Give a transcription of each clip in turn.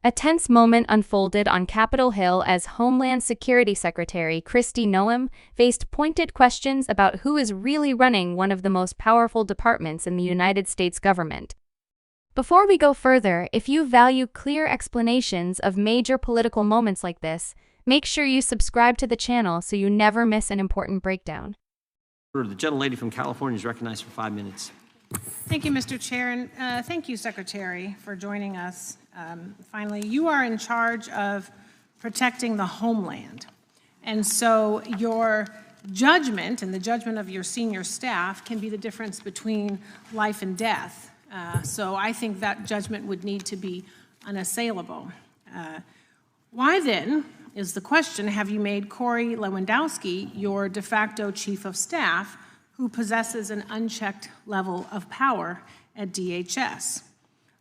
A tense moment unfolded on Capitol Hill as Homeland Security Secretary Kristi Noem faced pointed questions about who is really running one of the most powerful departments in the United States government. Before we go further, if you value clear explanations of major political moments like this, make sure you subscribe to the channel so you never miss an important breakdown. The gentlelady from California is recognized for 5 minutes. Thank you, Mr. Chair, and thank you, Secretary, for joining us. Finally, you are in charge of protecting the homeland, and so your judgment and the judgment of your senior staff can be the difference between life and death. So I think that judgment would need to be unassailable. Why then, is the question, have you made Corey Lewandowski your de facto chief of staff who possesses an unchecked level of power at DHS?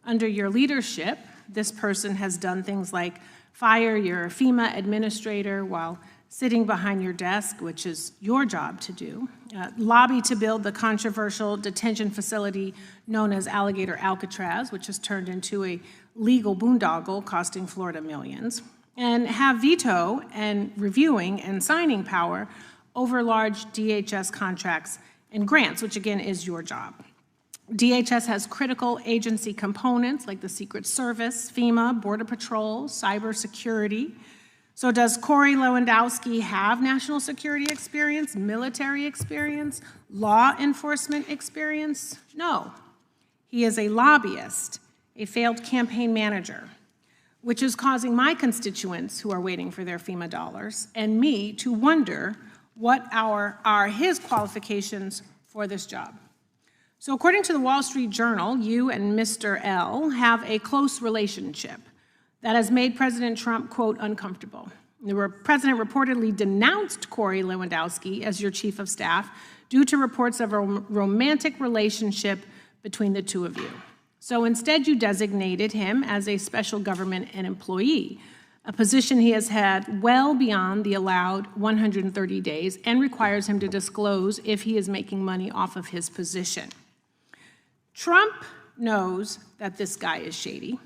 Under your leadership, this person has done things like fire your FEMA administrator while sitting behind your desk, which is your job to do, lobby to build the controversial detention facility known as Alligator Alcatraz, which has turned into a legal boondoggle costing Florida millions, and have veto and reviewing and signing power over large DHS contracts and grants, which again is your job. DHS has critical agency components like the Secret Service, FEMA, Border Patrol, cybersecurity. So does Corey Lewandowski have national security experience, military experience, law enforcement experience? No. He is a lobbyist, a failed campaign manager, which is causing my constituents who are waiting for their FEMA dollars and me to wonder what are his qualifications for this job. So according to the Wall Street Journal, you and Mr. L have a close relationship that has made President Trump, quote, uncomfortable. The president reportedly denounced Corey Lewandowski as your chief of staff due to reports of a romantic relationship between the two of you. So instead, you designated him as a special government employee, a position he has had well beyond the allowed 130 days and requires him to disclose if he is making money off of his position. Trump knows that this guy is shady.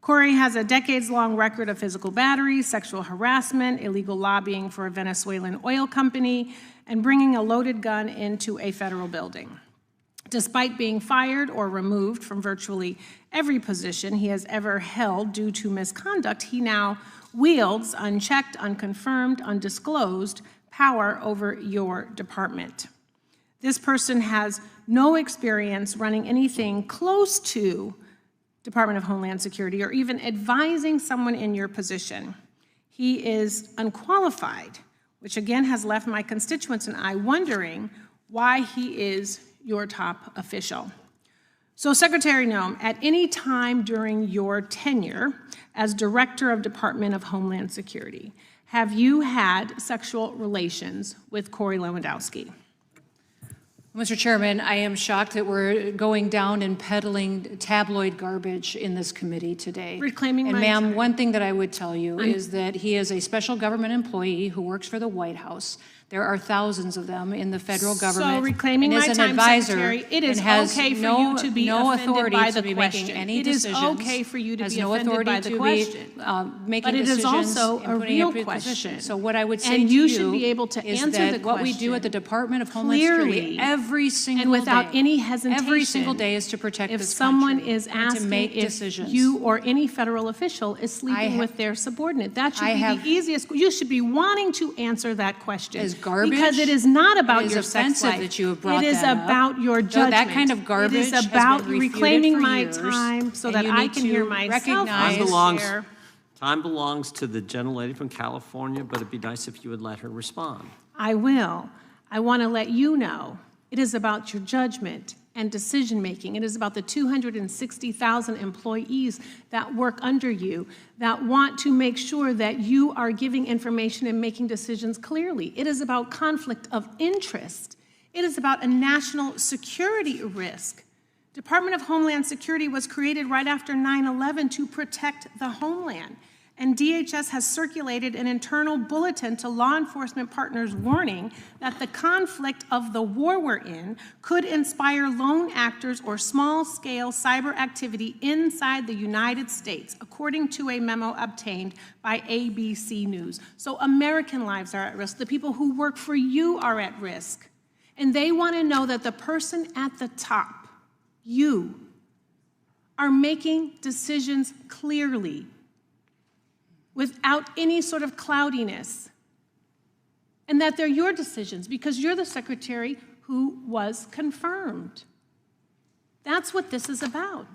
Corey has a decades-long record of physical battery, sexual harassment, illegal lobbying for a Venezuelan oil company, and bringing a loaded gun into a federal building. Despite being fired or removed from virtually every position he has ever held due to misconduct, he now wields unchecked, unconfirmed, undisclosed power over your department. This person has no experience running anything close to Department of Homeland Security or even advising someone in your position. He is unqualified, which again has left my constituents and I wondering why he is your top official. So Secretary Noem, at any time during your tenure as Director of Department of Homeland Security, have you had sexual relations with Corey Lewandowski? Mr. Chairman, I am shocked that we're going down and peddling tabloid garbage in this committee today. Reclaiming and my ma'am, time. one thing that I would tell you is that he is a special government employee who works for the White House. There are thousands of them in the federal government. So reclaiming and my is time, an advisor Secretary, it is and has okay for no, you to be no offended authority by to the be question. making any it is decisions. okay for you to has be no offended authority by the to question. be making but it decisions is also a and putting real up your question. position. So what I would say and to you should be able to is answer that the what we question do at the Department of Homeland clearly Security every single and without day, any hesitation. every single day is to protect if this someone country is and asking to make if decisions. you or any federal official is sleeping with their subordinate, that should be the easiest. You should be wanting to answer that question. Is garbage? Because it is not about your sex offensive life. that you have brought it is that up. about your judgment. That kind of garbage It is has about been refuted reclaiming for my years, time so and that you I need can to hear myself. recognize- Time belongs to the gentlelady from California, but it'd be nice if you would let her respond. I will. I want to let you know it is about your judgment and decision-making. It is about the 260,000 employees that work under you that want to make sure that you are giving information and making decisions clearly. It is about conflict of interest. It is about a national security risk. Department of Homeland Security was created right after 9/11 to protect the homeland. And DHS has circulated an internal bulletin to law enforcement partners warning that the conflict of the war we're in could inspire lone actors or small-scale cyber activity inside the United States, according to a memo obtained by ABC News. So American lives are at risk. The people who work for you are at risk. And they want to know that the person at the top, you, are making decisions clearly, without any sort of cloudiness, and that they're your decisions because you're the secretary who was confirmed. That's what this is about.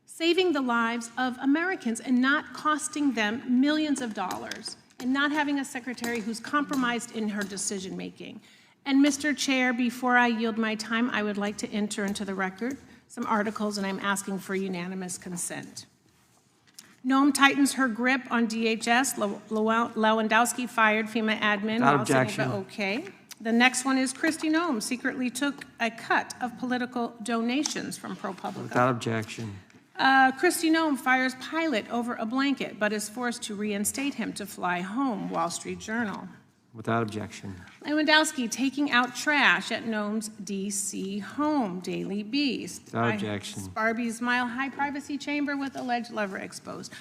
Saving the lives of Americans and not costing them millions of dollars, and not having a secretary who's compromised in her decision-making. And Mr. Chair, before I yield my time, I would like to enter into the record some articles, and I'm asking for unanimous consent. Noem tightens her grip on DHS. Lewandowski fired FEMA admin. Without objection. Okay. The next one is Kristi Noem secretly took a cut of political donations from ProPublica. Without objection. Kristi Noem fires pilot over a blanket, but is forced to reinstate him to fly home. Wall Street Journal. Without objection. Lewandowski taking out trash at Noem's D.C. home. Daily Beast. Without objection. Barbie's Mile High privacy chamber with alleged lover exposed.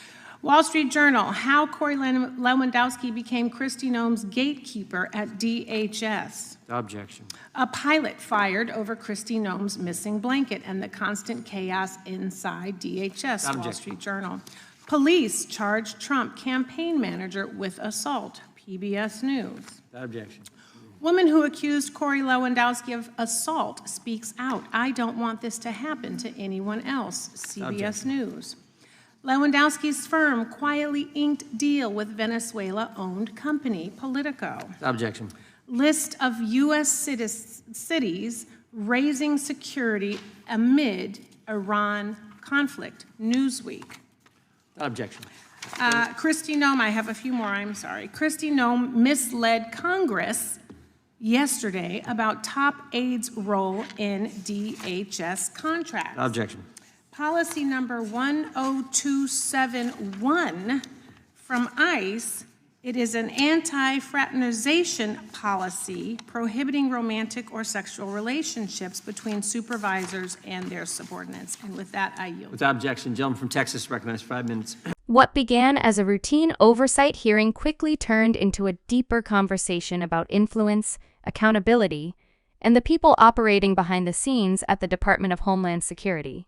Wall Street Journal, how Corey Lewandowski became Kristi Noem's gatekeeper at DHS. Without objection. A pilot fired over Kristi Noem's missing blanket and the constant chaos inside DHS. Wall Street Journal. Police charged Trump campaign manager with assault. PBS News. Without objection. Woman who accused Corey Lewandowski of assault speaks out. I don't want this to happen to anyone else. CBS News. Lewandowski's firm quietly inked deal with Venezuela-owned company, Politico. Without objection. List of U.S. cities raising security amid Iran conflict. Newsweek. Without objection. Kristi Noem, I have a few more, I'm sorry. Kristi Noem misled Congress yesterday about top aides' role in DHS contracts. Without objection. Policy number 10271 from ICE, it is an anti-fraternization policy prohibiting romantic or sexual relationships between supervisors and their subordinates. And with that, I yield. Without objection. Gentleman from Texas, recognized 5 minutes. What began as a routine oversight hearing quickly turned into a deeper conversation about influence, accountability, and the people operating behind the scenes at the Department of Homeland Security.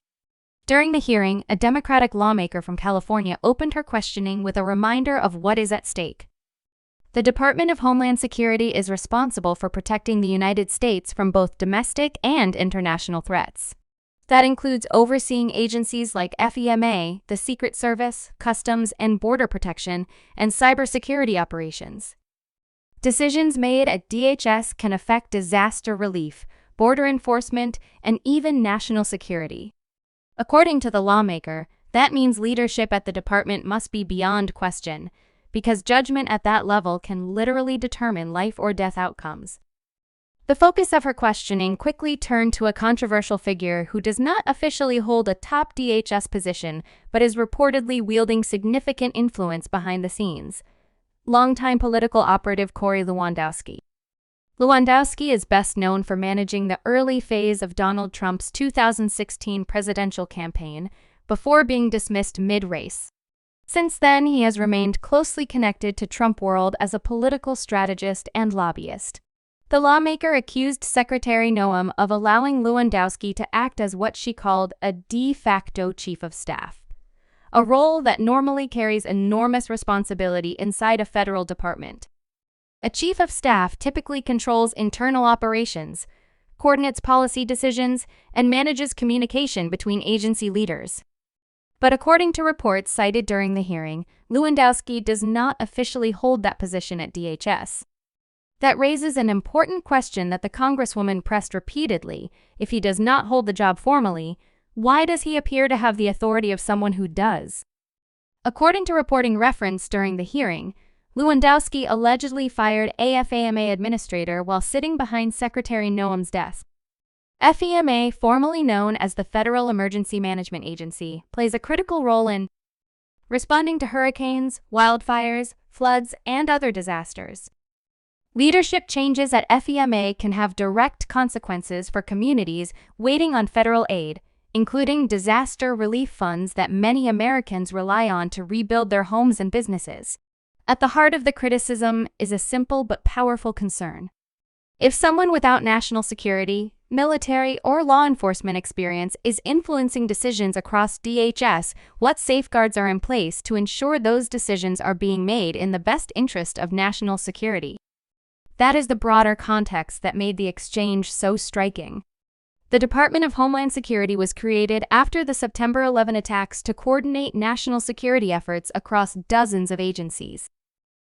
During the hearing, a Democratic lawmaker from California opened her questioning with a reminder of what is at stake. The Department of Homeland Security is responsible for protecting the United States from both domestic and international threats. That includes overseeing agencies like FEMA, the Secret Service, Customs and Border Protection, and cybersecurity operations. Decisions made at DHS can affect disaster relief, border enforcement, and even national security. According to the lawmaker, that means leadership at the department must be beyond question, because judgment at that level can literally determine life or death outcomes. The focus of her questioning quickly turned to a controversial figure who does not officially hold a top DHS position but is reportedly wielding significant influence behind the scenes: longtime political operative Corey Lewandowski. Lewandowski is best known for managing the early phase of Donald Trump's 2016 presidential campaign before being dismissed mid-race. Since then, he has remained closely connected to Trump world as a political strategist and lobbyist. The lawmaker accused Secretary Noem of allowing Lewandowski to act as what she called a de facto chief of staff, a role that normally carries enormous responsibility inside a federal department. A chief of staff typically controls internal operations, coordinates policy decisions, and manages communication between agency leaders. But according to reports cited during the hearing, Lewandowski does not officially hold that position at DHS. That raises an important question that the Congresswoman pressed repeatedly. If he does not hold the job formally, why does he appear to have the authority of someone who does? According to reporting referenced during the hearing, Lewandowski allegedly fired a FEMA administrator while sitting behind Secretary Noem's desk. FEMA, formerly known as the Federal Emergency Management Agency, plays a critical role in responding to hurricanes, wildfires, floods, and other disasters. Leadership changes at FEMA can have direct consequences for communities waiting on federal aid, including disaster relief funds that many Americans rely on to rebuild their homes and businesses. At the heart of the criticism is a simple but powerful concern. If someone without national security, military, or law enforcement experience is influencing decisions across DHS, what safeguards are in place to ensure those decisions are being made in the best interest of national security? That is the broader context that made the exchange so striking. The Department of Homeland Security was created after the September 11 attacks to coordinate national security efforts across dozens of agencies.